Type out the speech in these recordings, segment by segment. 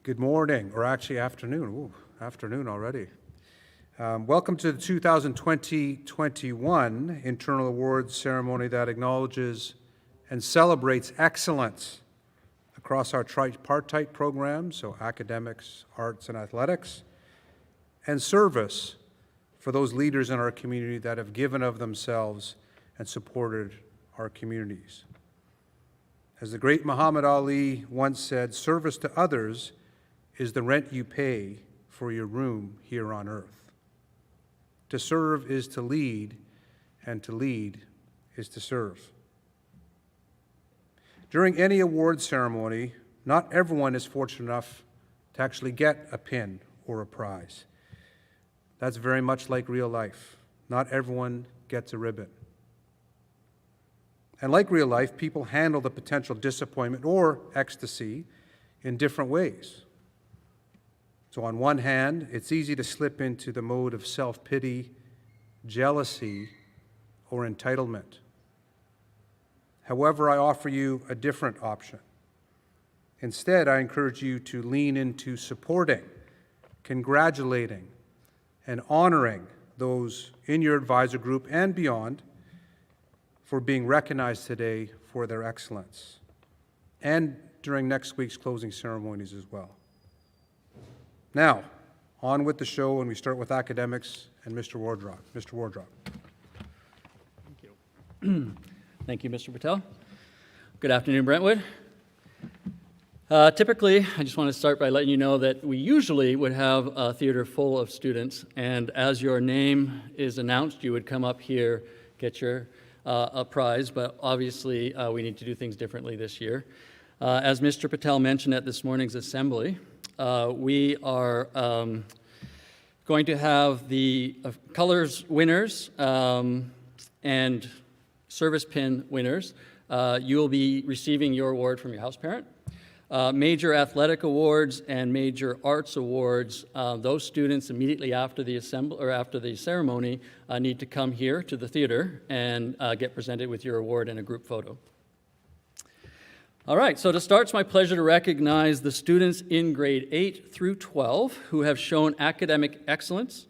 Good morning, or actually afternoon. Ooh, afternoon already. Welcome to the 2020-21 Internal Awards ceremony that acknowledges and celebrates excellence across our tripartite programs, so academics, arts, and athletics, and service for those leaders in our community that have given of themselves and supported our communities. As the great Muhammad Ali once said, service to others is the rent you pay for your room here on earth. To serve is to lead, and to lead is to serve. During any award ceremony, not everyone is fortunate enough to actually get a pin or a prize. That's very much like real life. Not everyone gets a ribbon. And like real life, people handle the potential disappointment or ecstasy in different ways. So on one hand, it's easy to slip into the mode of self-pity, jealousy, or entitlement. However, I offer you a different option. Instead, I encourage you to lean into supporting, congratulating, and honoring those in your advisor group and beyond for being recognized today for their excellence, and during next week's closing ceremonies as well. Now, on with the show, and we start with academics and Mr. Wardrop. Mr. Wardrop. Thank you. Thank you, Mr. Patel. Good afternoon, Brentwood. Typically, I just want to start by letting you know that we usually would have a theater full of students, and as your name is announced, you would come up here, get your a prize, but obviously we need to do things differently this year. As Mr. Patel mentioned at this morning's assembly, we are going to have the colors winners and service pin winners. You will be receiving your award from your house parent. Major athletic awards and major arts awards, those students immediately after the after the ceremony need to come here to the theater and get presented with your award and a group photo. All right, so to start, it's my pleasure to recognize the students in grade 8 through 12 who have shown academic excellence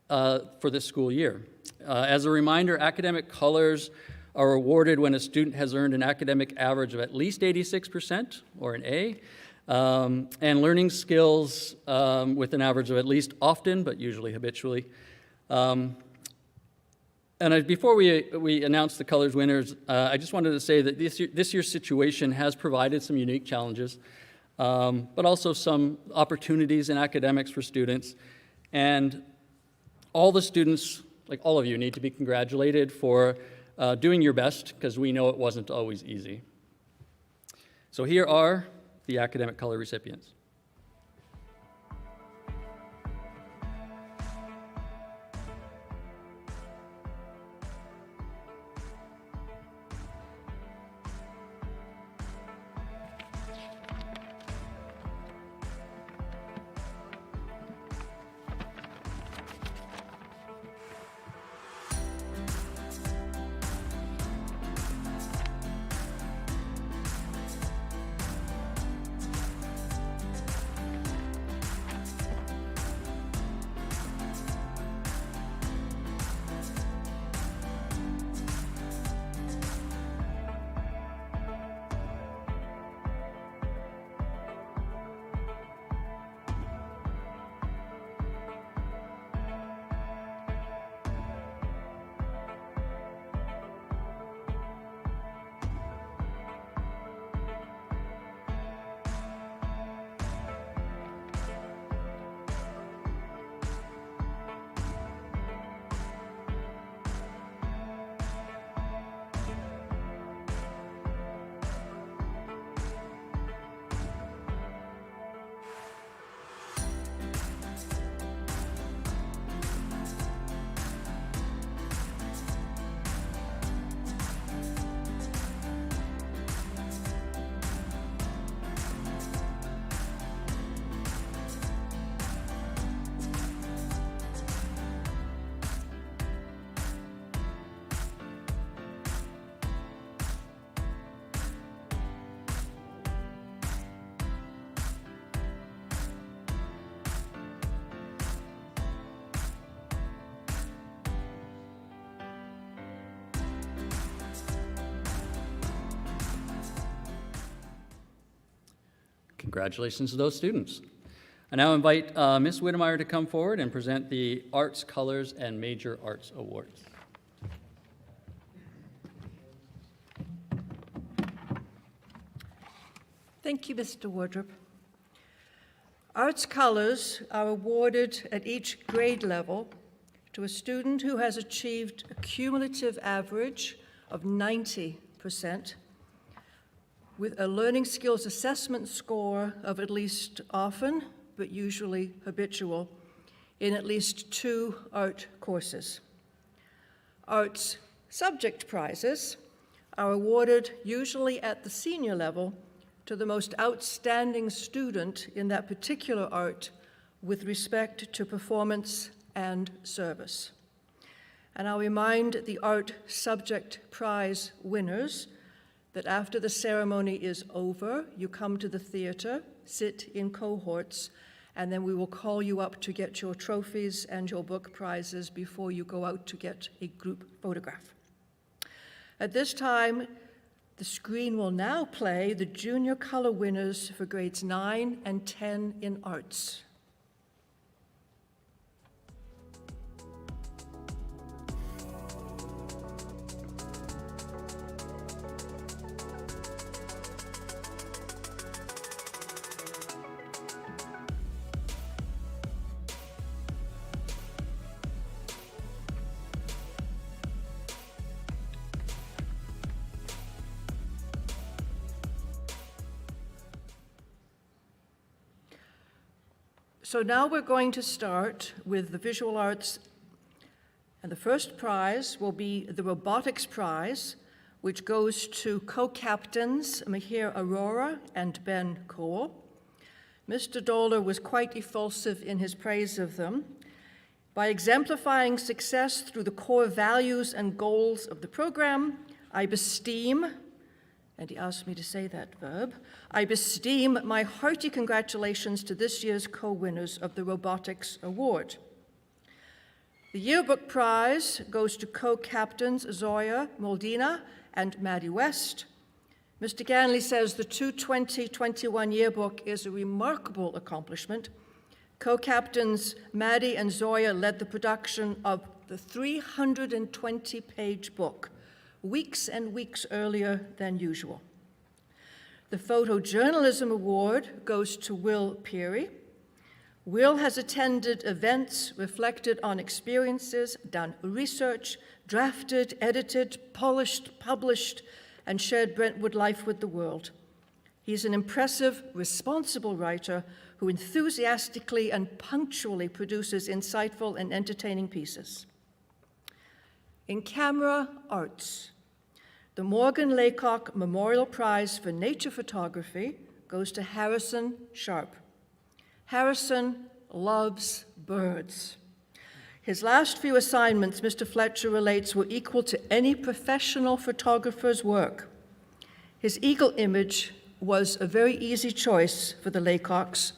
for this school year. As a reminder, academic colors are awarded when a student has earned an academic average of at least 86%, or an A, and learning skills with an average of at least often, but usually habitually. Before we announce the colors winners, I just wanted to say that this year's situation has provided some unique challenges, but also some opportunities in academics for students. And all the students, like all of you, need to be congratulated for doing your best, because we know it wasn't always easy. So here are the academic color recipients. Congratulations to those students. I now invite Ms. Whittemire to come forward and present the Arts, Colors, and Major Arts Awards. Thank you, Mr. Wardrop. Arts Colors are awarded at each grade level to a student who has achieved a cumulative average of 90%, with a learning skills assessment score of at least often, but usually habitual, in at least 2 art courses. Arts subject prizes are awarded usually at the senior level to the most outstanding student in that particular art with respect to performance and service. And I'll remind the art subject prize winners that after the ceremony is over, you come to the theater, sit in cohorts, and then we will call you up to get your trophies and your book prizes before you go out to get a group photograph. At this time, the screen will now play the junior color winners for grades 9 and 10 in arts. So now we're going to start with the visual arts, and the first prize will be the robotics prize, which goes to co-captains Mahir Arora and Ben Cole. Mr. Doler was quite effusive in his praise of them. By exemplifying success through the core values and goals of the program, I besteem, and he asked me to say that verb, I besteem my hearty congratulations to this year's co-winners of the Robotics Award. The yearbook prize goes to co-captains Zoya Moldina and Maddie West. Mr. Ganley says the 2020-21 yearbook is a remarkable accomplishment. Co-captains Maddie and Zoya led the production of the 320-page book, weeks and weeks earlier than usual. The Photojournalism Award goes to Will Peary. Will has attended events, reflected on experiences, done research, drafted, edited, polished, published, and shared Brentwood life with the world. He's an impressive, responsible writer who enthusiastically and punctually produces insightful and entertaining pieces. In camera arts, the Morgan Laycock Memorial Prize for Nature Photography goes to Harrison Sharp. Harrison loves birds. His last few assignments, Mr. Fletcher relates, were equal to any professional photographer's work. His eagle image was a very easy choice for the Laycocks,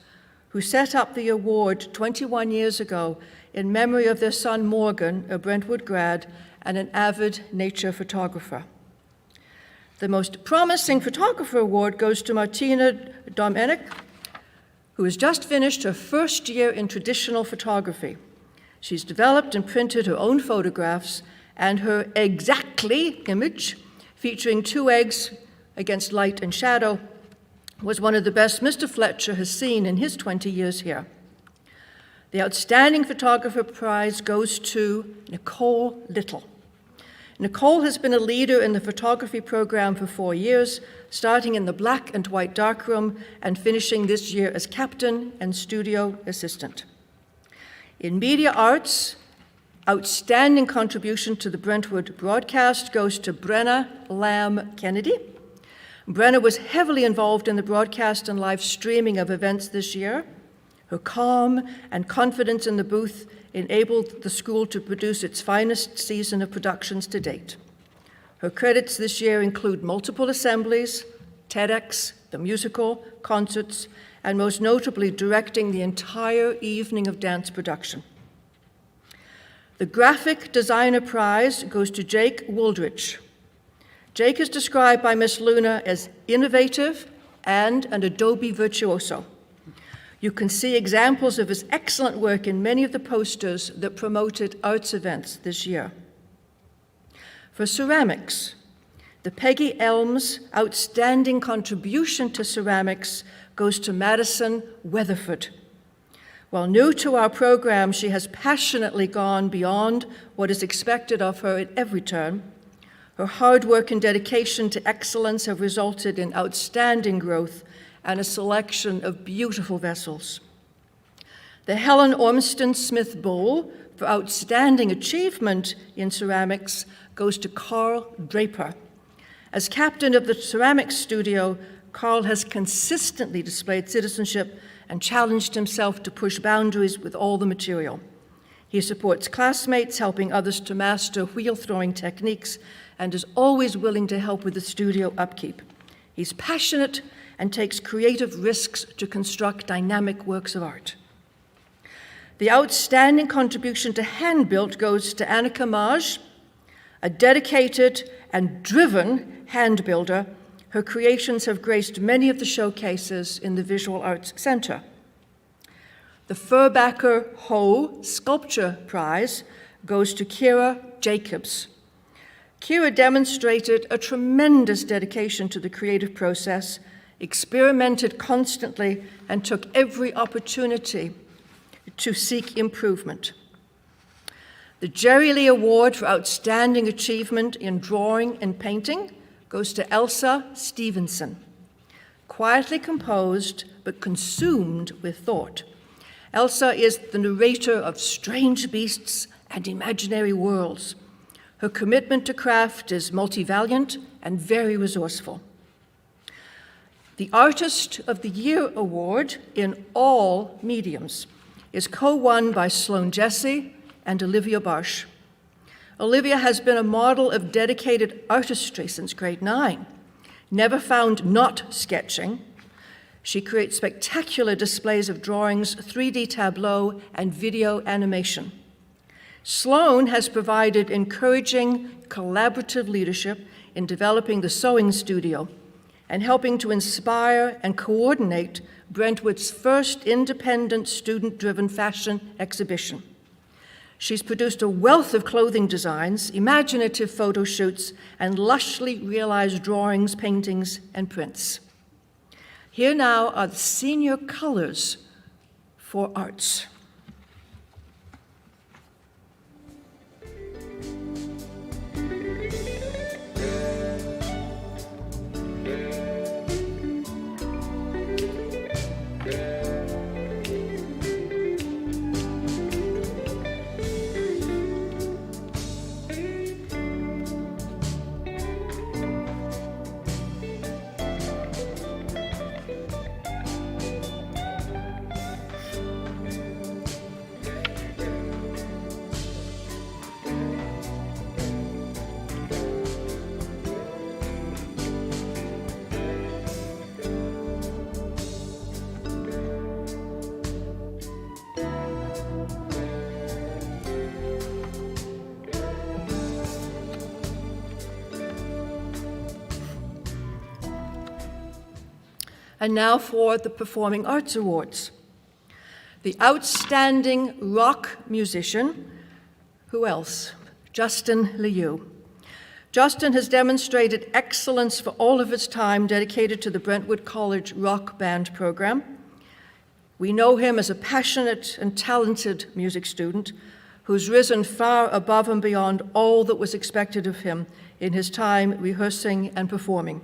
who set up the award 21 years ago in memory of their son Morgan, a Brentwood grad, and an avid nature photographer. The most promising photographer award goes to Martina Domenic, who has just finished her first year in traditional photography. She's developed and printed her own photographs, and her exactly image, featuring 2 eggs against light and shadow, was one of the best Mr. Fletcher has seen in his 20 years here. The Outstanding Photographer Prize goes to Nicole Little. Nicole has been a leader in the photography program for 4 years, starting in the black and white darkroom and finishing this year as captain and studio assistant. In media arts, outstanding contribution to the Brentwood broadcast goes to Brenna Lamb Kennedy. Brenna was heavily involved in the broadcast and live streaming of events this year. Her calm and confidence in the booth enabled the school to produce its finest season of productions to date. Her credits this year include multiple assemblies, TEDx, the musical, concerts, and most notably directing the entire evening of dance production. The Graphic Designer Prize goes to Jake Wooldridge. Jake is described by Miss Luna as innovative, and an Adobe virtuoso. You can see examples of his excellent work in many of the posters that promoted arts events this year. For ceramics, the Peggy Elms Outstanding Contribution to Ceramics goes to Madison Weatherford. While new to our program, she has passionately gone beyond what is expected of her at every turn. Her hard work and dedication to excellence have resulted in outstanding growth and a selection of beautiful vessels. The Helen Ormston Smith Bowl for outstanding achievement in ceramics goes to Carl Draper. As captain of the ceramics studio, Carl has consistently displayed citizenship and challenged himself to push boundaries with all the material. He supports classmates, helping others to master wheel-throwing techniques, and is always willing to help with the studio upkeep. He's passionate and takes creative risks to construct dynamic works of art. The outstanding contribution to hand-built goes to Annika Maj, a dedicated and driven hand builder. Her creations have graced many of the showcases in the Visual Arts Center. The Furbacker Ho Sculpture Prize goes to Kira Jacobs. Kira demonstrated a tremendous dedication to the creative process, experimented constantly, and took every opportunity to seek improvement. The Jerry Lee Award for Outstanding Achievement in Drawing and Painting goes to Elsa Stevenson. Quietly composed, but consumed with thought, Elsa is the narrator of strange beasts and imaginary worlds. Her commitment to craft is multivaliant and very resourceful. The Artist of the Year Award in all mediums is co-won by Sloane Jesse and Olivia Barsh. Olivia has been a model of dedicated artistry since grade 9. Never found not sketching, she creates spectacular displays of drawings, 3D tableau, and video animation. Sloane has provided encouraging, collaborative leadership in developing the sewing studio and helping to inspire and coordinate Brentwood's first independent student-driven fashion exhibition. She's produced a wealth of clothing designs, imaginative photo shoots, and lushly realized drawings, paintings, and prints. Here now are the senior colors for arts. And now for the Performing Arts Awards. The Outstanding Rock Musician, who else? Justin Liu. Justin has demonstrated excellence for all of his time dedicated to the Brentwood College Rock Band program. We know him as a passionate and talented music student who's risen far above and beyond all that was expected of him in his time rehearsing and performing.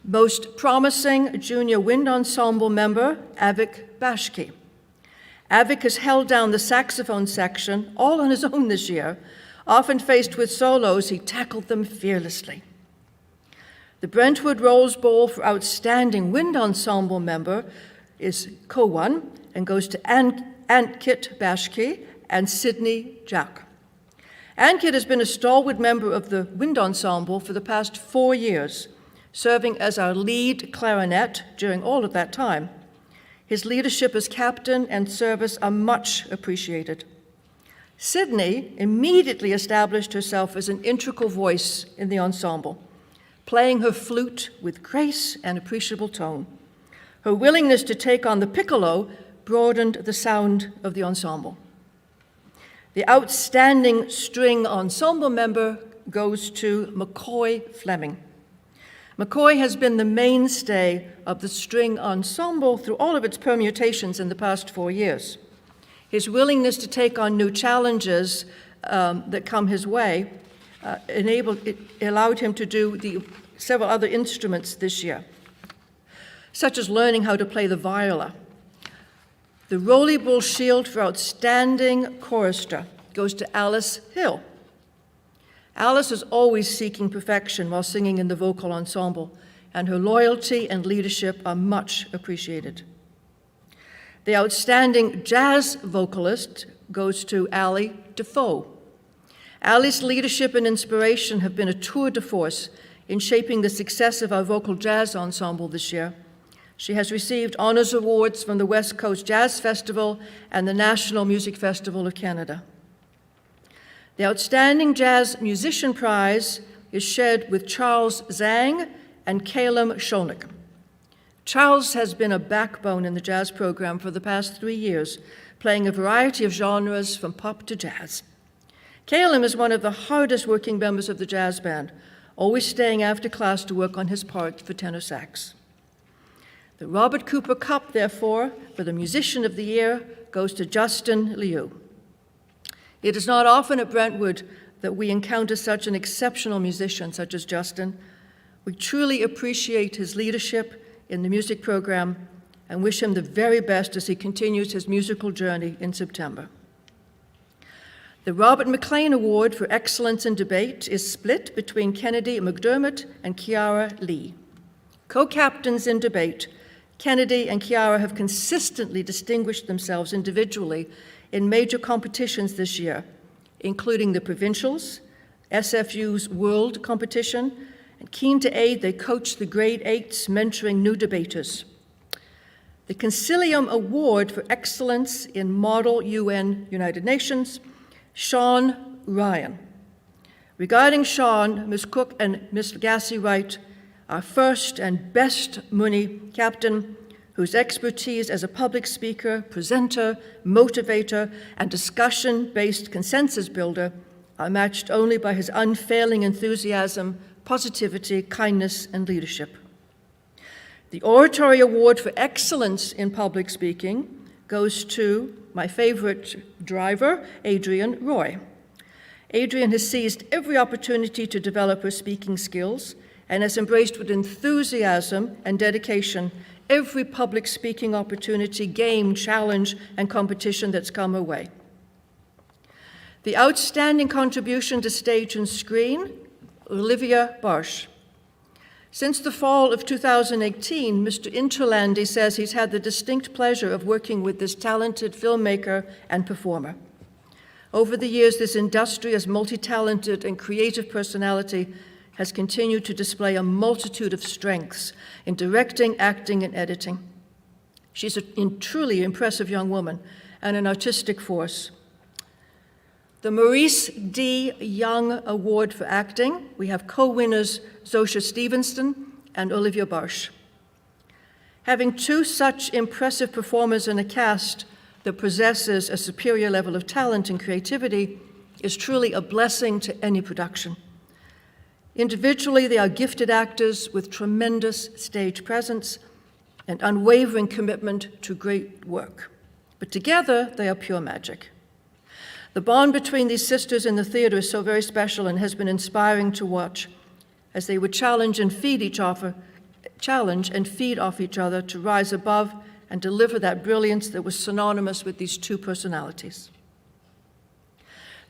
Most promising junior wind ensemble member, Avik Bashki. Avik has held down the saxophone section all on his own this year. Often faced with solos, he tackled them fearlessly. The Brentwood Rose Bowl for Outstanding Wind Ensemble member is co-won and goes to Ankit Bashki and Sydney Jack. Ankit has been a stalwart member of the wind ensemble for the past 4 years, serving as our lead clarinet during all of that time. His leadership as captain and service are much appreciated. Sydney immediately established herself as an integral voice in the ensemble, playing her flute with grace and appreciable tone. Her willingness to take on the piccolo broadened the sound of the ensemble. The outstanding string ensemble member goes to McCoy Fleming. McCoy has been the mainstay of the string ensemble through all of its permutations in the past 4 years. His willingness to take on new challenges that come his way allowed him to do several other instruments this year, such as learning how to play the viola. The Roly Bull Shield for Outstanding Chorister goes to Alice Hill. Alice is always seeking perfection while singing in the vocal ensemble, and her loyalty and leadership are much appreciated. The Outstanding Jazz Vocalist goes to Allie Defoe. Allie's leadership and inspiration have been a tour de force in shaping the success of our vocal jazz ensemble this year. She has received honors awards from the West Coast Jazz Festival and the National Music Festival of Canada. The Outstanding Jazz Musician Prize is shared with Charles Zhang and Calum Sholnick. Charles has been a backbone in the jazz program for the past 3 years, playing a variety of genres from pop to jazz. Calum is one of the hardest working members of the jazz band, always staying after class to work on his part for tenor sax. The Robert Cooper Cup, therefore, for the Musician of the Year, goes to Justin Liu. It is not often at Brentwood that we encounter such an exceptional musician such as Justin. We truly appreciate his leadership in the music program and wish him the very best as he continues his musical journey in September. The Robert McLean Award for Excellence in Debate is split between Kennedy McDermott and Kiara Lee. Co-captains in debate, Kennedy and Kiara have consistently distinguished themselves individually in major competitions this year, including the Provincials, SFU's World Competition, and keen to aid, they coach the grade 8s, mentoring new debaters. The Concilium Award for Excellence in Model UN United Nations, Sean Ryan. Regarding Sean, Ms. Cook and Ms. Gassie write, our first and best Muni captain, whose expertise as a public speaker, presenter, motivator, and discussion-based consensus builder are matched only by his unfailing enthusiasm, positivity, kindness, and leadership. The Oratory Award for Excellence in Public Speaking goes to my favorite driver, Adrienne Roy. Adrienne has seized every opportunity to develop her speaking skills and has embraced with enthusiasm and dedication every public speaking opportunity, game, challenge, and competition that's come her way. The Outstanding Contribution to Stage and Screen, Olivia Barsh. Since the fall of 2018, Mr. Interlandi says he's had the distinct pleasure of working with this talented filmmaker and performer. Over the years, this industrious, multi-talented, and creative personality has continued to display a multitude of strengths in directing, acting, and editing. She's a truly impressive young woman and an artistic force. The Maurice D. Young Award for Acting, we have co-winners Zosha Stevenson and Olivia Barsh. Having two such impressive performers in a cast that possesses a superior level of talent and creativity is truly a blessing to any production. Individually, they are gifted actors with tremendous stage presence and unwavering commitment to great work. But together, they are pure magic. The bond between these sisters in the theater is so very special and has been inspiring to watch as they would challenge and feed off each other to rise above and deliver that brilliance that was synonymous with these two personalities.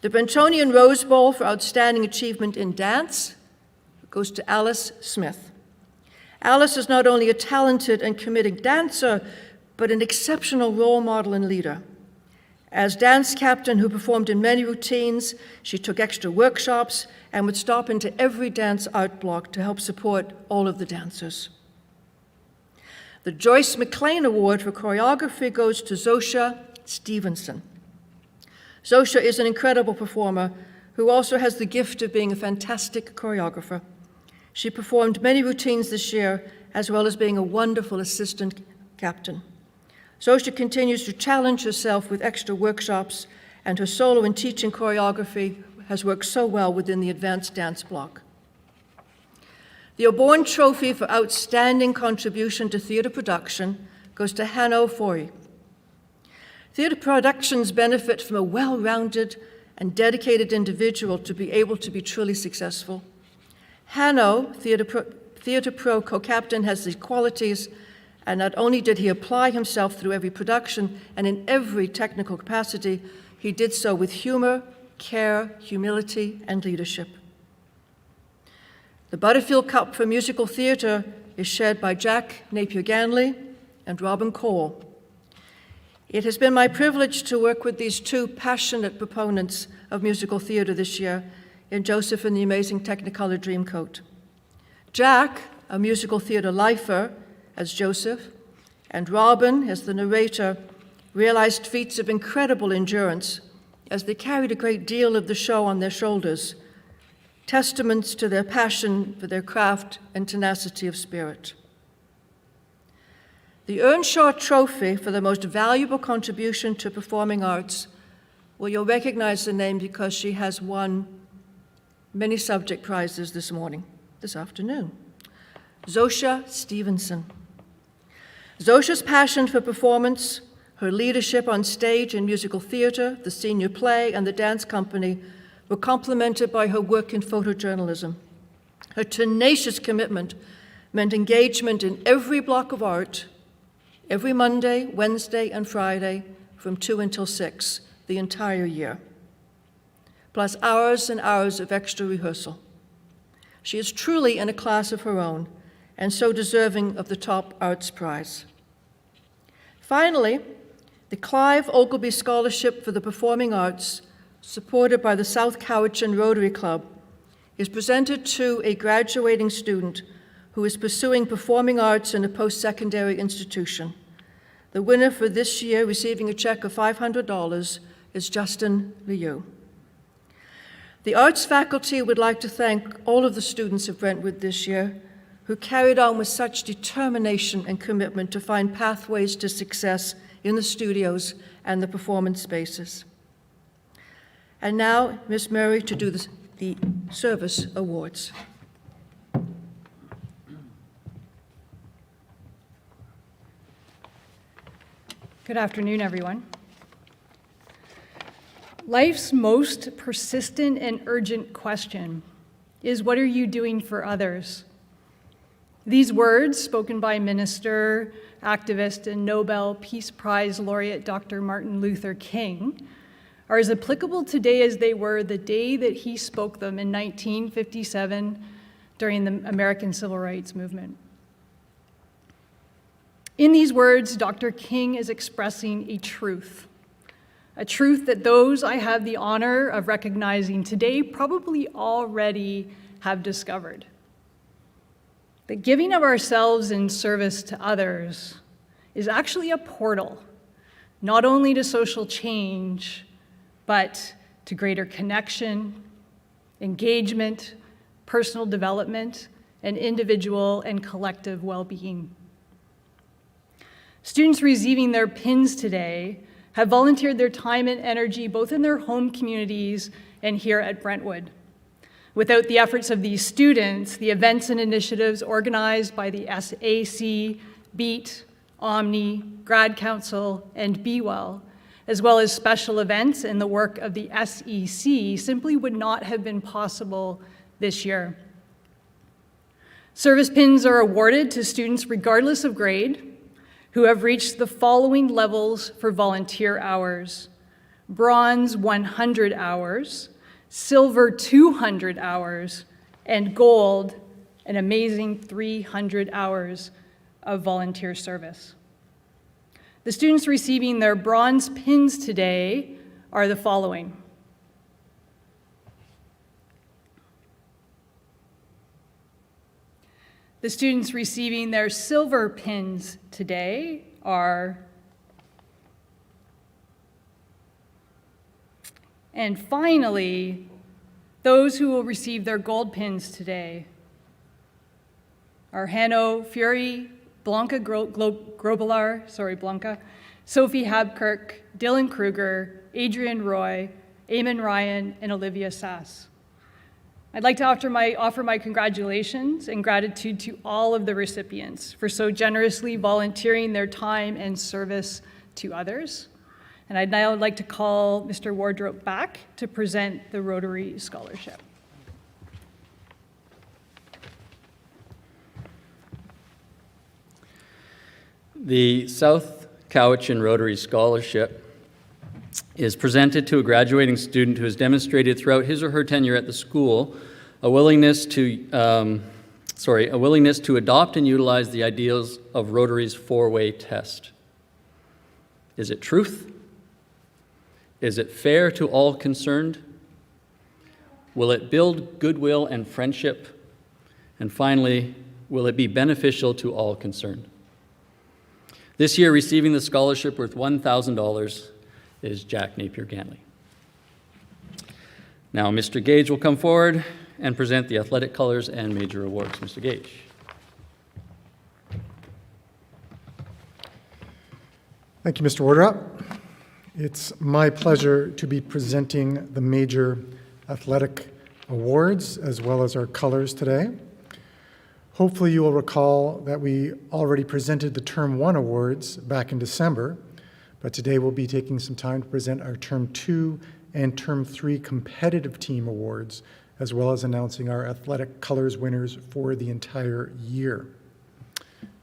The Brentonian Rose Bowl for Outstanding Achievement in Dance goes to Alice Smith. Alice is not only a talented and committed dancer, but an exceptional role model and leader. As dance captain who performed in many routines, she took extra workshops and would stop into every dance art block to help support all of the dancers. The Joyce McLean Award for Choreography goes to Zosha Stevenson. Zosha is an incredible performer who also has the gift of being a fantastic choreographer. She performed many routines this year, as well as being a wonderful assistant captain. Zosha continues to challenge herself with extra workshops, and her solo and teaching choreography has worked so well within the advanced dance block. The Oborne Trophy for Outstanding Contribution to Theatre Production goes to Hanno Fori. Theatre productions benefit from a well-rounded and dedicated individual to be able to be truly successful. Hanno, Theatre Pro co-captain, has these qualities, and not only did he apply himself through every production and in every technical capacity, he did so with humor, care, humility, and leadership. The Butterfield Cup for Musical Theatre is shared by Jack Napier-Ganley and Robin Cole. It has been my privilege to work with these two passionate proponents of musical theatre this year in Joseph and the Amazing Technicolor Dreamcoat. Jack, a musical theatre lifer as Joseph, and Robin, as the narrator, realized feats of incredible endurance as they carried a great deal of the show on their shoulders, testaments to their passion for their craft and tenacity of spirit. The Earnshaw Trophy for the most valuable contribution to performing arts, well, you'll recognize the name because she has won many subject prizes this afternoon. Zosha Stevenson. Zosha's passion for performance, her leadership on stage in musical theatre, the senior play, and the dance company were complemented by her work in photojournalism. Her tenacious commitment meant engagement in every block of art, every Monday, Wednesday, and Friday from 2 until 6, the entire year, plus hours and hours of extra rehearsal. She is truly in a class of her own, and so deserving of the top arts prize. Finally, the Clive Ogilvy Scholarship for the Performing Arts, supported by the South Cowichan Rotary Club, is presented to a graduating student who is pursuing performing arts in a post-secondary institution. The winner for this year, receiving a check of $500, is Justin Liu. The arts faculty would like to thank all of the students of Brentwood this year who carried on with such determination and commitment to find pathways to success in the studios and the performance spaces. And now, Ms. Murray to do the service awards. Good afternoon, everyone. Life's most persistent and urgent question is, what are you doing for others? These words, spoken by minister, activist, and Nobel Peace Prize laureate Dr. Martin Luther King, are as applicable today as they were the day that he spoke them in 1957 during the American Civil Rights Movement. In these words, Dr. King is expressing a truth that those I have the honor of recognizing today probably already have discovered. That giving of ourselves in service to others is actually a portal, not only to social change, but to greater connection, engagement, personal development, and individual and collective well-being. Students receiving their pins today have volunteered their time and energy both in their home communities and here at Brentwood. Without the efforts of these students, the events and initiatives organized by the SAC, BEAT, Omni, Grad Council, and Be Well, as well as special events and the work of the SEC, simply would not have been possible this year. Service pins are awarded to students regardless of grade who have reached the following levels for volunteer hours: bronze 100 hours, silver 200 hours, and gold an amazing 300 hours of volunteer service. The students receiving their bronze pins today are the following: the students receiving their silver pins today are, and finally, those who will receive their gold pins today are Hanno Fury, Blanca Blanca, Sophie Habkirk, Dylan Kruger, Adrian Roy, Eamon Ryan, and Olivia Sass. I'd like to offer my congratulations and gratitude to all of the recipients for so generously volunteering their time and service to others. And I'd now like to call Mr. Wardrope back to present the Rotary Scholarship. The South Cowichan Rotary Scholarship is presented to a graduating student who has demonstrated throughout his or her tenure at the school a willingness to adopt and utilize the ideals of Rotary's four-way test. Is it truth? Is it fair to all concerned? Will it build goodwill and friendship? And finally, will it be beneficial to all concerned? This year, receiving the scholarship worth $1,000 is Jack Napier-Ganley. Now, Mr. Gage will come forward and present the athletic colors and major awards. Mr. Gage. Thank you, Mr. Wardrop. It's my pleasure to be presenting the major athletic awards as well as our colors today. Hopefully you will recall that we already presented the Term 1 awards back in December, but today we'll be taking some time to present our Term 2 and Term 3 competitive team awards, as well as announcing our athletic colors winners for the entire year.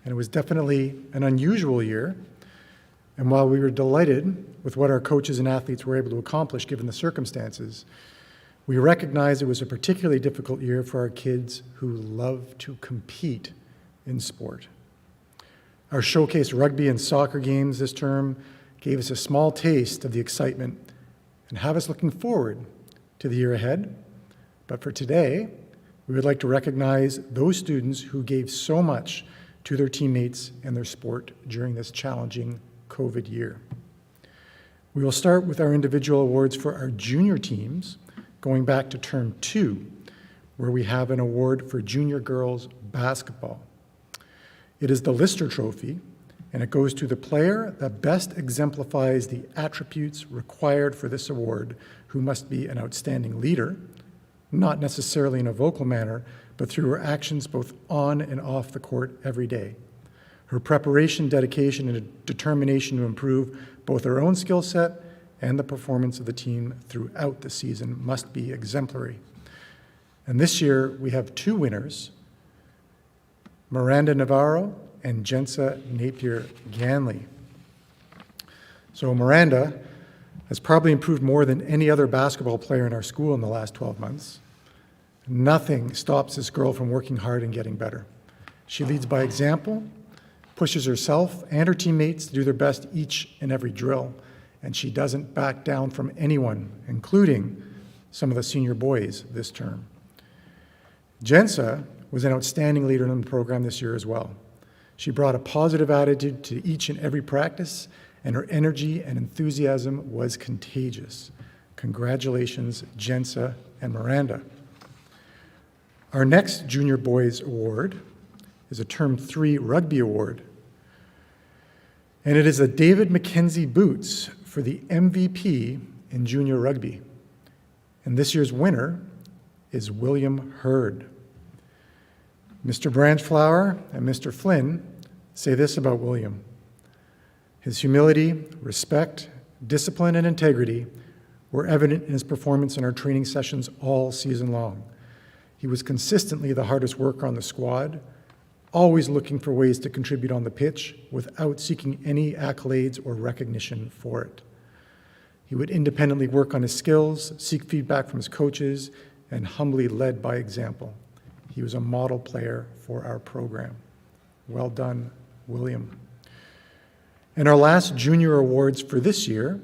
And it was definitely an unusual year, and while we were delighted with what our coaches and athletes were able to accomplish given the circumstances, we recognize it was a particularly difficult year for our kids who love to compete in sport. Our showcase rugby and soccer games this term gave us a small taste of the excitement and have us looking forward to the year ahead. But for today, we would like to recognize those students who gave so much to their teammates and their sport during this challenging COVID year. We will start with our individual awards for our junior teams, going back to Term 2, where we have an award for junior girls basketball. It is the Lister Trophy, and it goes to the player that best exemplifies the attributes required for this award, who must be an outstanding leader, not necessarily in a vocal manner, but through her actions both on and off the court every day. Her preparation, dedication, and determination to improve both her own skill set and the performance of the team throughout the season must be exemplary. And this year, we have two winners, Miranda Navarro and Jensa Napier-Ganley. So Miranda has probably improved more than any other basketball player in our school in the last 12 months. Nothing stops this girl from working hard and getting better. She leads by example, pushes herself and her teammates to do their best each and every drill, and she doesn't back down from anyone, including some of the senior boys this term. Jensa was an outstanding leader in the program this year as well. She brought a positive attitude to each and every practice, and her energy and enthusiasm was contagious. Congratulations, Jensa and Miranda. Our next Junior Boys Award is a Term 3 Rugby Award, and it is a David Mackenzie Boots for the MVP in junior rugby. And this year's winner is William Hurd. Mr. Branchflower and Mr. Flynn say this about William: his humility, respect, discipline, and integrity were evident in his performance in our training sessions all season long. He was consistently the hardest worker on the squad, always looking for ways to contribute on the pitch without seeking any accolades or recognition for it. He would independently work on his skills, seek feedback from his coaches, and humbly led by example. He was a model player for our program. Well done, William. And our last junior awards for this year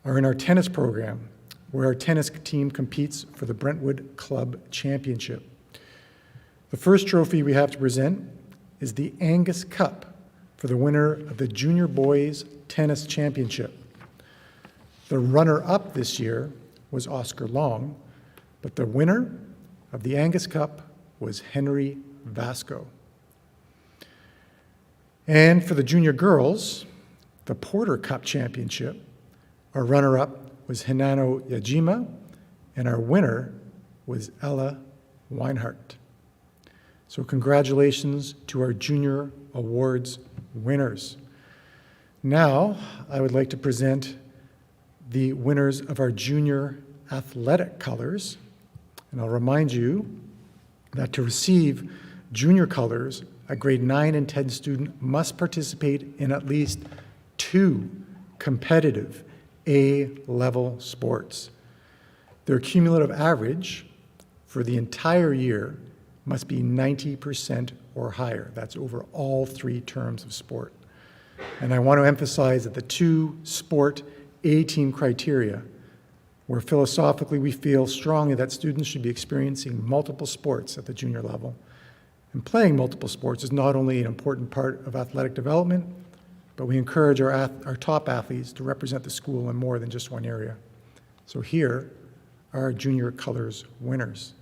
are in our tennis program, where our tennis team competes for the Brentwood Club Championship. The first trophy we have to present is the Angus Cup for the winner of the Junior Boys Tennis Championship. The runner-up this year was Oscar Long, but the winner of the Angus Cup was Henry Vasco. And for the junior girls, the Porter Cup Championship, our runner-up was Hinano Yajima, and our winner was Ella Weinhardt. So congratulations to our junior awards winners. Now, I would like to present the winners of our junior athletic colors. And I'll remind you that to receive junior colors, a grade 9 and 10 student must participate in at least 2 competitive A-level sports. Their cumulative average for the entire year must be 90% or higher. That's over all 3 terms of sport. And I want to emphasize that the 2 sport A-team criteria, where philosophically we feel strongly that students should be experiencing multiple sports at the junior level. And playing multiple sports is not only an important part of athletic development, but we encourage our top athletes to represent the school in more than just one area. So here are our junior colors winners.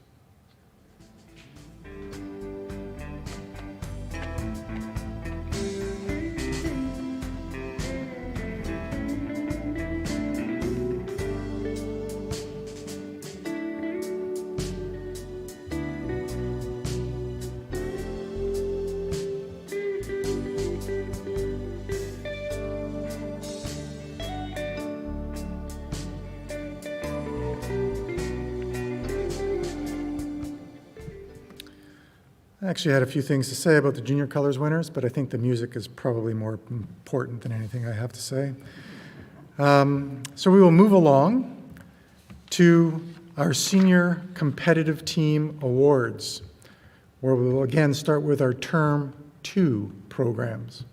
I actually had a few things to say about the junior colors winners, but I think the music is probably more important than anything I have to say. So we will move along to our senior competitive team awards, where we will again start with our Term 2 programs.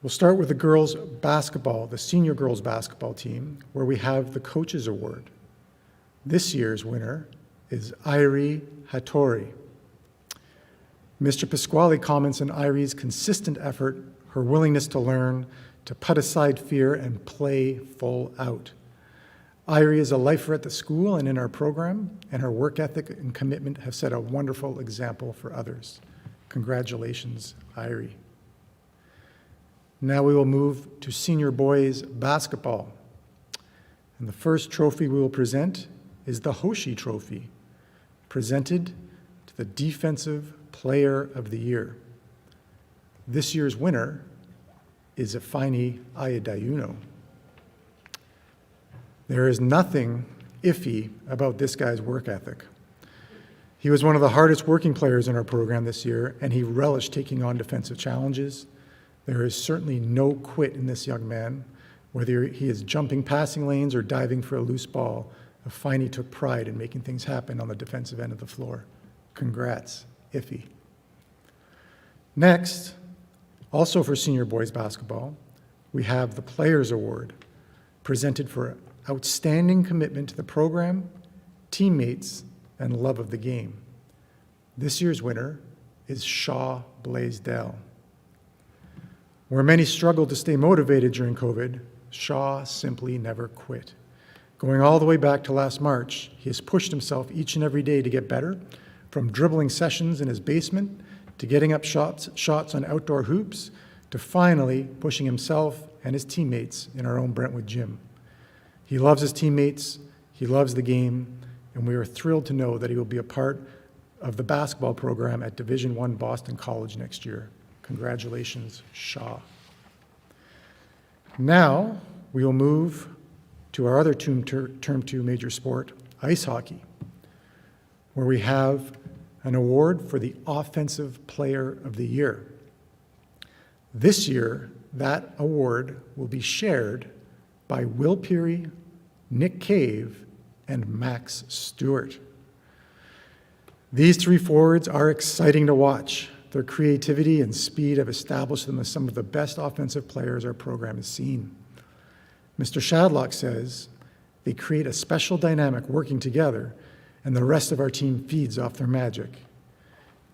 We'll start with the girls basketball, the senior girls basketball team, where we have the Coaches Award. This year's winner is Irie Hattori. Mr. Pasquale comments on Irie's consistent effort, her willingness to learn, to put aside fear and play full out. Irie is a lifer at the school and in our program, and her work ethic and commitment have set a wonderful example for others. Congratulations, Irie. Now we will move to senior boys basketball. And the first trophy we will present is the Hoshi Trophy, presented to the Defensive Player of the Year. This year's winner is Afeni Ayadayuno. There is nothing iffy about this guy's work ethic. He was one of the hardest working players in our program this year, and he relished taking on defensive challenges. There is certainly no quit in this young man. Whether he is jumping passing lanes or diving for a loose ball, Afeni took pride in making things happen on the defensive end of the floor. Congrats, Iffy. Next, also for senior boys basketball, we have the Players Award, presented for outstanding commitment to the program, teammates, and love of the game. This year's winner is Shaw Blaisdell. Where many struggled to stay motivated during COVID, Shaw simply never quit. Going all the way back to last March, he has pushed himself each and every day to get better, from dribbling sessions in his basement to getting up shots on outdoor hoops, to finally pushing himself and his teammates in our own Brentwood gym. He loves his teammates, he loves the game, and we are thrilled to know that he will be a part of the basketball program at Division I Boston College next year. Congratulations, Shaw. Now, we will move to our other Term 2 major sport, ice hockey, where we have an award for the Offensive Player of the Year. This year, that award will be shared by Will Peary, Nick Cave, and Max Stewart. These 3 forwards are exciting to watch. Their creativity and speed have established them as some of the best offensive players our program has seen. Mr. Shadlock says they create a special dynamic working together, and the rest of our team feeds off their magic.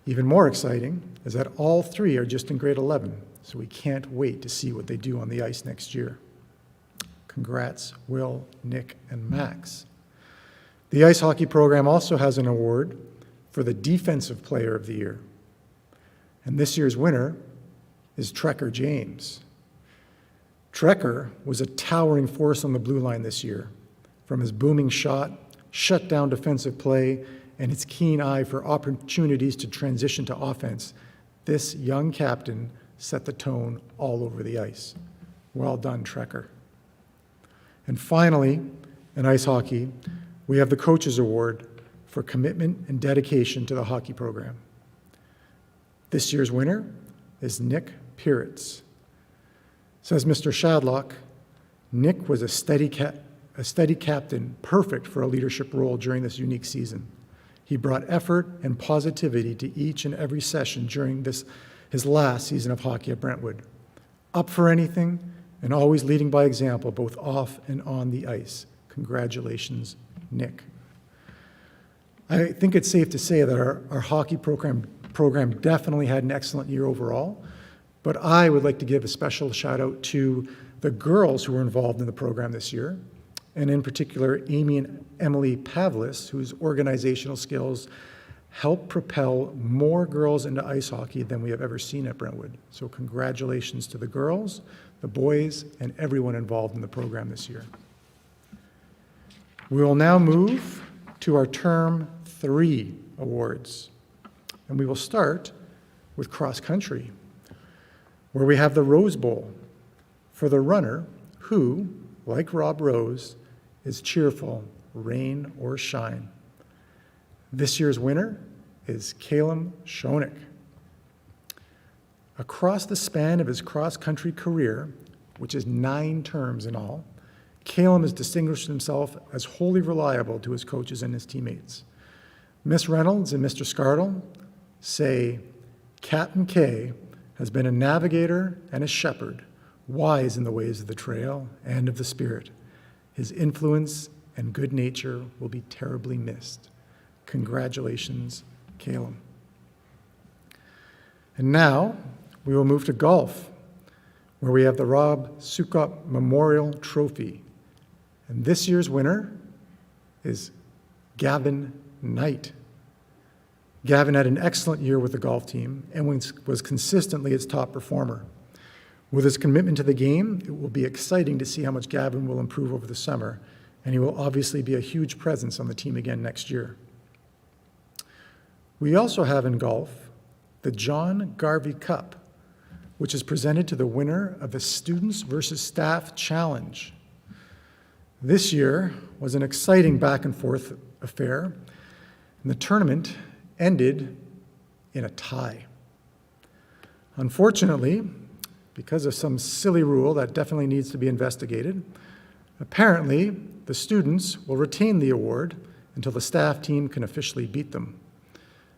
Even more exciting is that all 3 are just in grade 11, so we can't wait to see what they do on the ice next year. Congrats, Will, Nick, and Max. The ice hockey program also has an award for the Defensive Player of the Year. And this year's winner is Trekker James. Trekker was a towering force on the blue line this year. From his booming shot, shut-down defensive play, and his keen eye for opportunities to transition to offense, this young captain set the tone all over the ice. Well done, Trekker. And finally, in ice hockey, we have the Coaches Award for commitment and dedication to the hockey program. This year's winner is Nick Piritz. Says Mr. Shadlock, Nick was a steady captain, perfect for a leadership role during this unique season. He brought effort and positivity to each and every session during his last season of hockey at Brentwood. Up for anything and always leading by example, both off and on the ice. Congratulations, Nick. I think it's safe to say that our hockey program definitely had an excellent year overall, but I would like to give a special shout out to the girls who were involved in the program this year, and in particular, Amy and Emily Pavlis, whose organizational skills helped propel more girls into ice hockey than we have ever seen at Brentwood. So congratulations to the girls, the boys, and everyone involved in the program this year. We will now move to our Term 3 awards. And we will start with cross country, where we have the Rose Bowl for the runner who, like Rob Rose, is cheerful, rain or shine. This year's winner is Calum Schoenig. Across the span of his cross-country career, which is 9 terms in all, Calum has distinguished himself as wholly reliable to his coaches and his teammates. Miss Reynolds and Mr. Scardle say, Captain K has been a navigator and a shepherd, wise in the ways of the trail and of the spirit. His influence and good nature will be terribly missed. Congratulations, Calum. And now we will move to golf, where we have the Rob Sukop Memorial Trophy. And this year's winner is Gavin Knight. Gavin had an excellent year with the golf team and was consistently its top performer. With his commitment to the game, it will be exciting to see how much Gavin will improve over the summer, and he will obviously be a huge presence on the team again next year. We also have in golf the John Garvey Cup, which is presented to the winner of the Students versus Staff Challenge. This year was an exciting back and forth affair, and the tournament ended in a tie. Unfortunately, because of some silly rule that definitely needs to be investigated, apparently the students will retain the award until the staff team can officially beat them.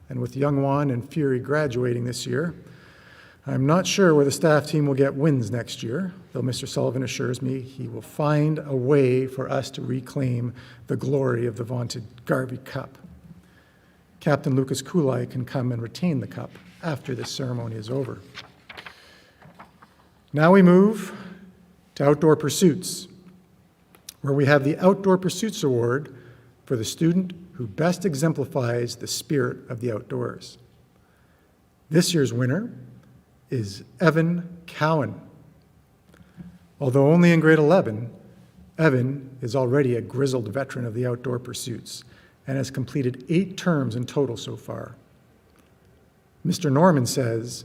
And with Youngwon and Fury graduating this year, I'm not sure where the staff team will get wins next year, though Mr. Sullivan assures me he will find a way for us to reclaim the glory of the vaunted Garvey Cup. Captain Lucas Kulai can come and retain the cup after this ceremony is over. Now we move to outdoor pursuits, where we have the Outdoor Pursuits Award for the student who best exemplifies the spirit of the outdoors. This year's winner is Evan Cowan. Although only in grade 11, Evan is already a grizzled veteran of the outdoor pursuits and has completed 8 terms in total so far. Mr. Norman says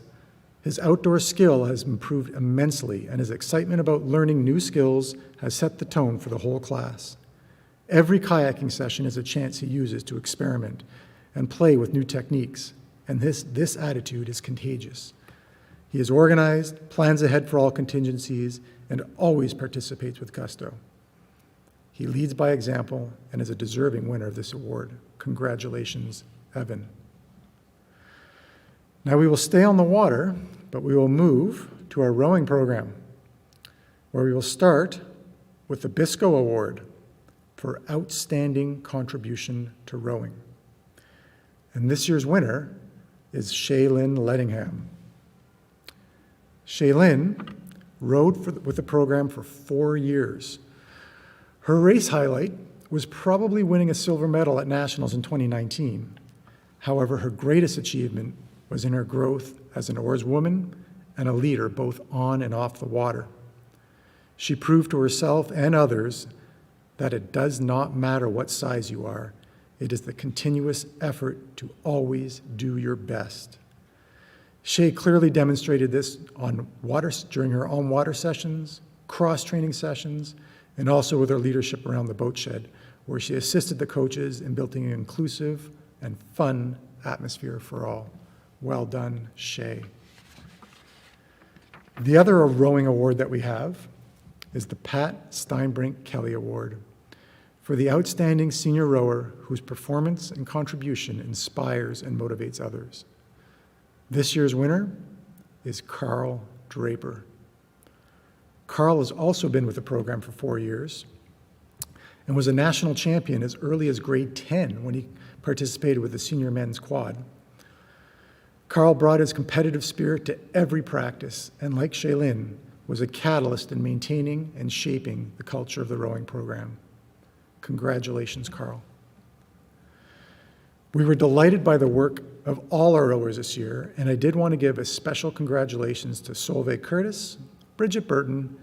his outdoor skill has improved immensely, and his excitement about learning new skills has set the tone for the whole class. Every kayaking session is a chance he uses to experiment and play with new techniques, and this attitude is contagious. He is organized, plans ahead for all contingencies, and always participates with gusto. He leads by example and is a deserving winner of this award. Congratulations, Evan. Now we will stay on the water, but we will move to our rowing program, where we will start with the Bisco Award for Outstanding Contribution to Rowing. And this year's winner is Shaylin Lettingham. Shaylin rowed with the program for 4 years. Her race highlight was probably winning a silver medal at Nationals in 2019. However, her greatest achievement was in her growth as an oarswoman and a leader both on and off the water. She proved to herself and others that it does not matter what size you are. It is the continuous effort to always do your best. Shay clearly demonstrated this during her own water sessions, cross-training sessions, and also with her leadership around the boat shed, where she assisted the coaches in building an inclusive and fun atmosphere for all. Well done, Shay. The other rowing award that we have is the Pat Steinbrink Kelly Award for the outstanding senior rower whose performance and contribution inspires and motivates others. This year's winner is Carl Draper. Carl has also been with the program for 4 years and was a national champion as early as grade 10 when he participated with the senior men's quad. Carl brought his competitive spirit to every practice and, like Shaylin, was a catalyst in maintaining and shaping the culture of the rowing program. Congratulations, Carl. We were delighted by the work of all our rowers this year, and I did want to give a special congratulations to Solveig Curtis, Bridget Burton,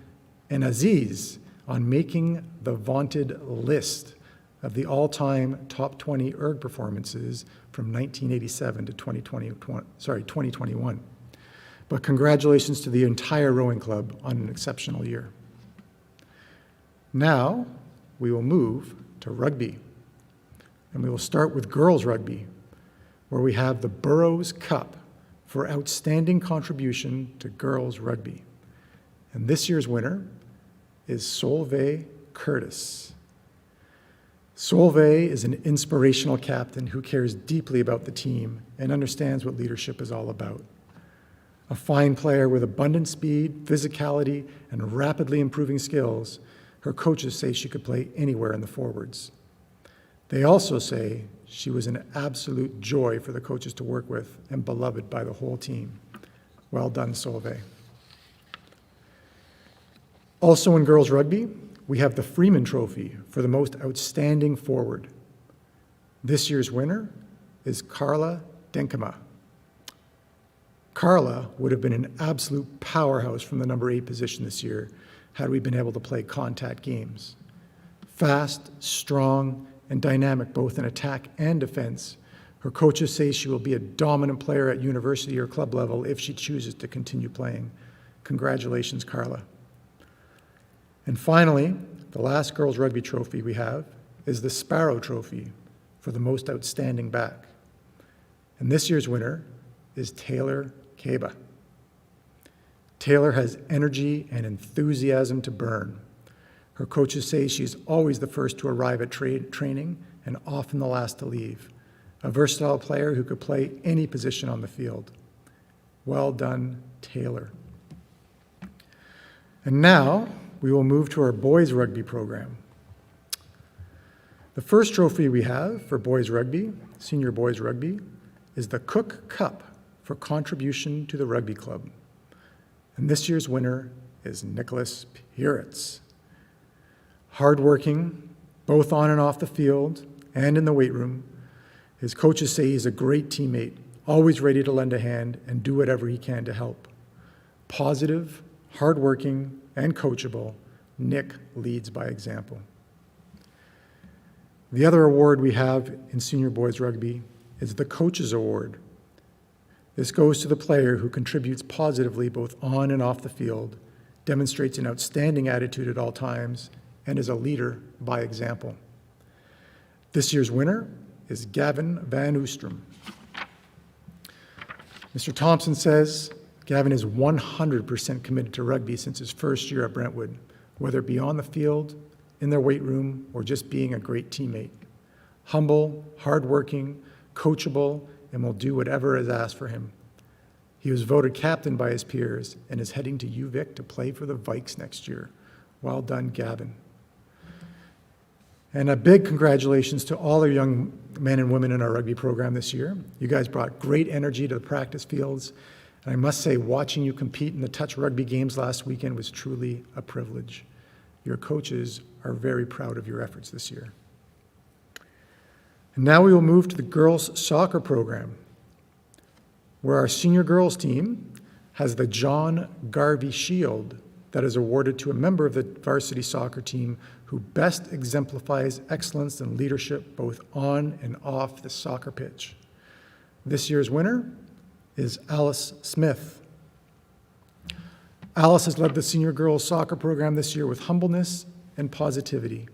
and Aziz on making the vaunted list of the all-time top 20 erg performances from 1987 to 2021. But congratulations to the entire rowing club on an exceptional year. Now, we will move to rugby. And we will start with girls rugby, where we have the Burroughs Cup for outstanding contribution to girls rugby. And this year's winner is Solveig Curtis. Solveig is an inspirational captain who cares deeply about the team and understands what leadership is all about. A fine player with abundant speed, physicality, and rapidly improving skills, her coaches say she could play anywhere in the forwards. They also say she was an absolute joy for the coaches to work with and beloved by the whole team. Well done, Solveig. Also in girls rugby, we have the Freeman Trophy for the most outstanding forward. This year's winner is Carla Denkema. Carla would have been an absolute powerhouse from the number 8 position this year had we been able to play contact games. Fast, strong, and dynamic both in attack and defense, her coaches say she will be a dominant player at university or club level if she chooses to continue playing. Congratulations, Carla. And finally, the last girls rugby trophy we have is the Sparrow Trophy for the most outstanding back. And this year's winner is Taylor Kaba. Taylor has energy and enthusiasm to burn. Her coaches say she's always the first to arrive at training and often the last to leave. A versatile player who could play any position on the field. Well done, Taylor. And now we will move to our boys rugby program. The first trophy we have for boys rugby, senior boys rugby, is the Cook Cup for contribution to the rugby club. And this year's winner is Nicholas Puritz. Hardworking, both on and off the field and in the weight room, his coaches say he's a great teammate, always ready to lend a hand and do whatever he can to help. Positive, hardworking, and coachable, Nick leads by example. The other award we have in senior boys rugby is the Coaches Award. This goes to the player who contributes positively both on and off the field, demonstrates an outstanding attitude at all times, and is a leader by example. This year's winner is Gavin Van Oostrom. Mr. Thompson says Gavin is 100% committed to rugby since his first year at Brentwood, whether it be on the field, in their weight room, or just being a great teammate. Humble, hardworking, coachable, and will do whatever is asked for him. He was voted captain by his peers and is heading to UVic to play for the Vikes next year. Well done, Gavin. And a big congratulations to all our young men and women in our rugby program this year. You guys brought great energy to the practice fields. And I must say, watching you compete in the touch rugby games last weekend was truly a privilege. Your coaches are very proud of your efforts this year. And now we will move to the girls' soccer program, where our senior girls team has the John Garvey Shield that is awarded to a member of the varsity soccer team who best exemplifies excellence and leadership both on and off the soccer pitch. This year's winner is Alice Smith. Alice has led the senior girls soccer program this year with humbleness and positivity.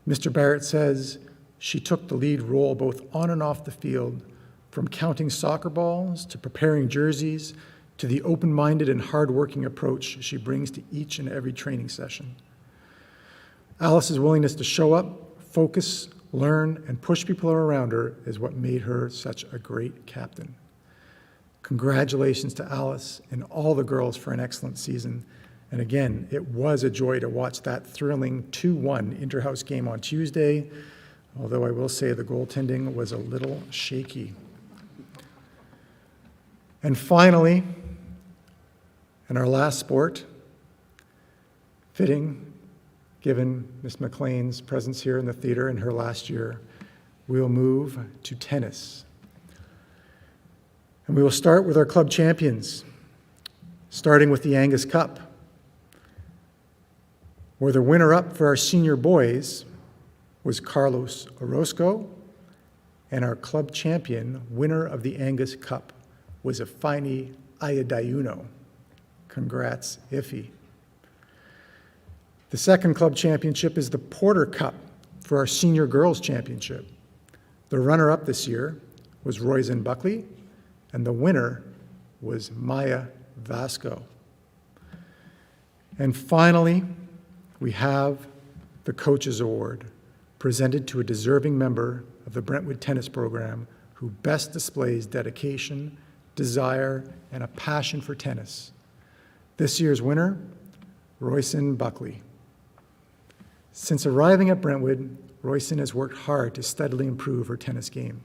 Mr. Barrett says she took the lead role both on and off the field, from counting soccer balls to preparing jerseys to the open-minded and hard-working approach she brings to each and every training session. Alice's willingness to show up, focus, learn, and push people around her is what made her such a great captain. Congratulations to Alice and all the girls for an excellent season. And again, it was a joy to watch that thrilling 2-1 Interhouse game on Tuesday, although I will say the goaltending was a little shaky. And finally, in our last sport, fitting, given Ms. McLean's presence here in the theater in her last year, we'll move to tennis. And we will start with our club champions, starting with the Angus Cup, where the runner-up for our senior boys was Carlos Orozco, and our club champion, winner of the Angus Cup, was Afeni Ayadayuno. Congrats, Iffy. The second club championship is the Porter Cup for our senior girls championship. The runner-up this year was Roisin Buckley, and the winner was Maya Vasco. And finally, we have the Coaches Award, presented to a deserving member of the Brentwood tennis program who best displays dedication, desire, and a passion for tennis. This year's winner, Roisin Buckley. Since arriving at Brentwood, Roisin has worked hard to steadily improve her tennis game.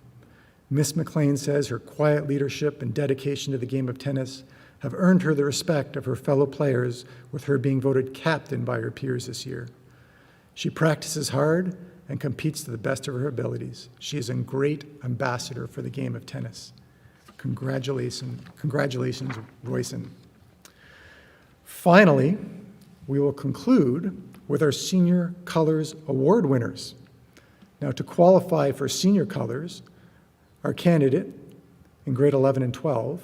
Miss McLean says her quiet leadership and dedication to the game of tennis have earned her the respect of her fellow players, with her being voted captain by her peers this year. She practices hard and competes to the best of her abilities. She is a great ambassador for the game of tennis. Congratulations, Roisin. Finally, we will conclude with our Senior Colors Award winners. Now, to qualify for Senior Colors, our candidate in grade 11 and 12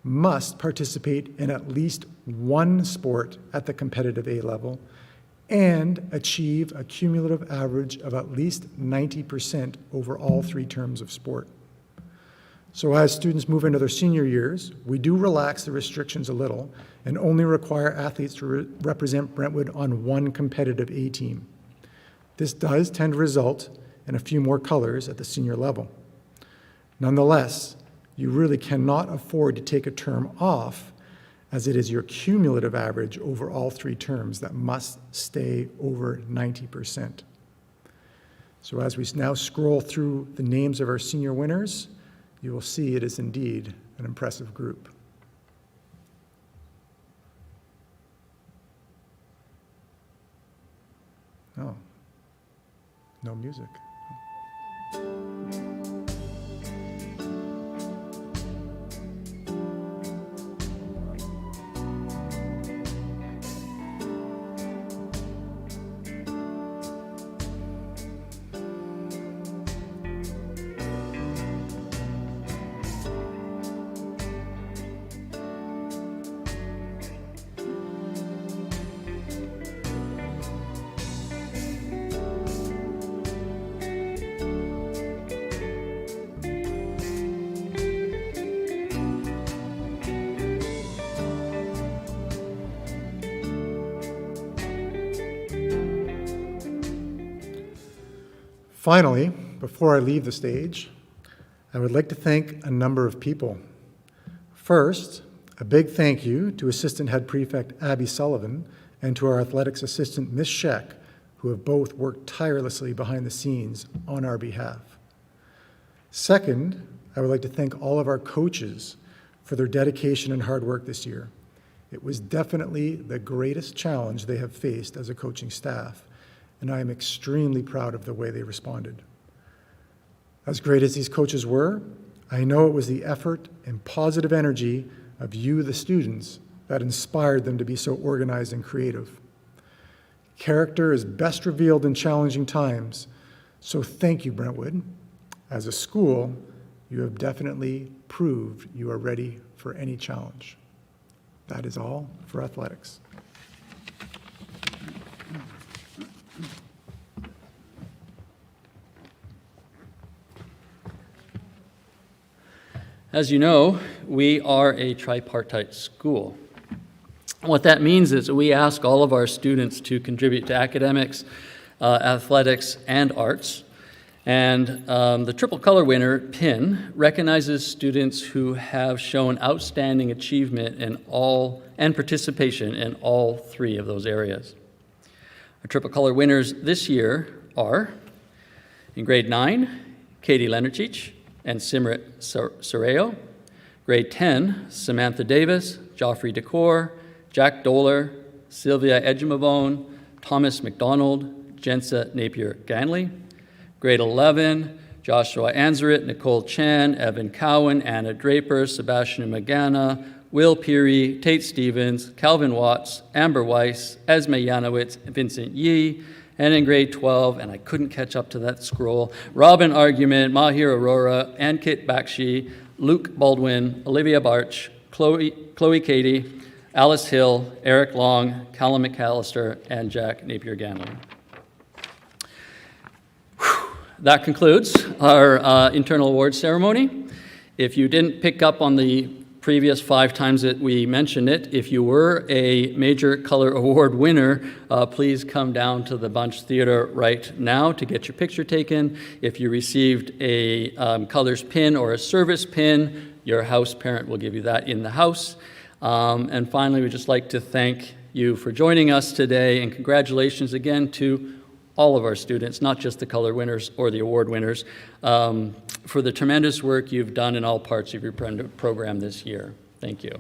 must participate in at least one sport at the competitive A level and achieve a cumulative average of at least 90% over all 3 terms of sport. So as students move into their senior years, we do relax the restrictions a little and only require athletes to represent Brentwood on one competitive A team. This does tend to result in a few more colors at the senior level. Nonetheless, you really cannot afford to take a term off, as it is your cumulative average over all 3 terms that must stay over 90%. So as we now scroll through the names of our senior winners, you will see it is indeed an impressive group. Oh, no music. Finally, before I leave the stage, I would like to thank a number of people. First, a big thank you to Assistant Head Prefect Abby Sullivan and to our athletics assistant, Ms. Scheck, who have both worked tirelessly behind the scenes on our behalf. Second, I would like to thank all of our coaches for their dedication and hard work this year. It was definitely the greatest challenge they have faced as a coaching staff, and I am extremely proud of the way they responded. As great as these coaches were, I know it was the effort and positive energy of you, the students, that inspired them to be so organized and creative. Character is best revealed in challenging times, so thank you, Brentwood. As a school, you have definitely proved you are ready for any challenge. That is all for athletics. As you know, we are a tripartite school. What that means is that we ask all of our students to contribute to academics, athletics, and arts. And the Triple Color winner pin recognizes students who have shown outstanding achievement in all and participation in all three of those areas. Our Triple Color winners this year are, in grade 9, Katie Lenarchich and Simrit Soreo. Grade 10, Samantha Davis, Joffrey Decor, Jack Doler, Sylvia Edgemabone, Thomas McDonald, Jensa Napier-Ganley. Grade 11, Joshua Anzerit, Nicole Chan, Evan Cowan, Anna Draper, Sebastian Magana, Will Peary, Tate Stevens, Calvin Watts, Amber Weiss, Esme Yanowitz, Vincent Yee. And in grade 12, and I couldn't catch up to that scroll, Robin Argument, Mahir Aurora, Ankit Bakshi, Luke Baldwin, Olivia Barch, Chloe Katie, Alice Hill, Eric Long, Callum McAllister, and Jack Napier-Ganley. That concludes our internal awards ceremony. If you didn't pick up on the previous 5 times that we mentioned it, if you were a Major Color Award winner, please come down to the Bunch Theater right now to get your picture taken. If you received a colors pin or a service pin, your house parent will give you that in the house. And finally, we'd just like to thank you for joining us today, and congratulations again to all of our students, not just the color winners or the award winners, for the tremendous work you've done in all parts of your program this year. Thank you.